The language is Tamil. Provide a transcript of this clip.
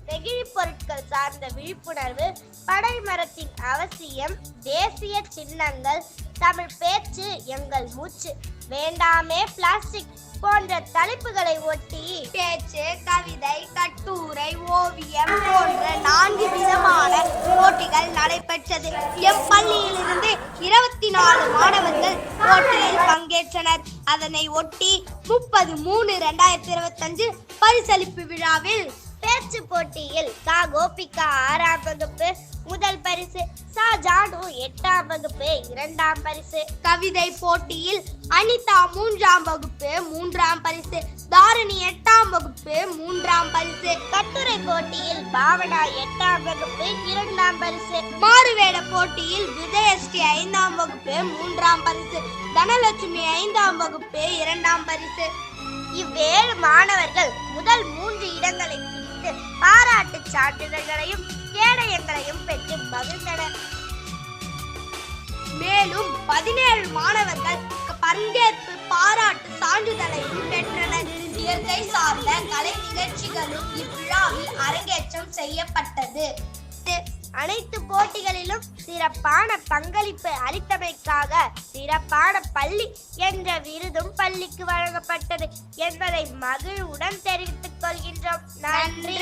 நெகிழி பொருட்கள் சார்ந்த விழிப்புணர்வு, பனைமரத்தின் அவசியம், தேசிய சின்னங்கள், தமிழ் பேச்சு எங்கள் மூச்சு, வேண்டாமே பிளாஸ்டிக் போன்ற தலைப்புகளை ஒட்டி பேச்சு, கவிதை, கட்டுரை, ஓவியம் போன்ற 4 விதமான போட்டிகள் நடைபெற்றது. எம் பள்ளியிலிருந்து 24 மாணவர்கள் போட்டியில் பங்கேற்றனர். அதனை ஒட்டி 30/3/2025 பரிசளிப்பு விழாவில் பேச்சு போட்டியில் சா கோபிகா 6ஆம் வகுப்பு முதல் பரிசு, சா ஜானு 8ஆம் வகுப்பு 2ஆம் பரிசு, கவிதை போட்டியில் அனிதா 3ஆம் வகுப்பு 3ஆம் பரிசு, தாரணி 8ஆம் வகுப்பு 3ஆம் பரிசு, கட்டுரை போட்டியில் பாவனா 8ஆம் வகுப்பு 2ஆம் பரிசு, மாறுவேட போட்டியில் விஜயஸ்ரீ 5ஆம் வகுப்பு 3ஆம் பரிசு, தனலட்சுமி 5ஆம் வகுப்பு 2ஆம் பரிசு. இவ்வேழு மாணவர்கள் முதல் 3 இடங்களை பிடித்து பாராட்டு சான்றிதழ்களையும் கேடயங்களையும் பெற்று மகிழ்ந்தனர். மேலும் 17 மாணவர்கள் பங்கேற்பு பாராட்டு சான்றிதழையும் பெற்றனர். இயற்கை சார்ந்த கலை நிகழ்ச்சிகளும் இவ்விழாவில் அரங்கேற்றம் செய்யப்பட்டது. அனைத்து போட்டிகளிலும் சிறப்பான பங்களிப்பு அளித்தமைக்காக சிறப்பான பள்ளி என்ற விருதும் பள்ளிக்கு வழங்கப்பட்டது என்பதை மகிழ்வுடன் தெரிவித்துக் கொள்கின்றோம். நன்றி.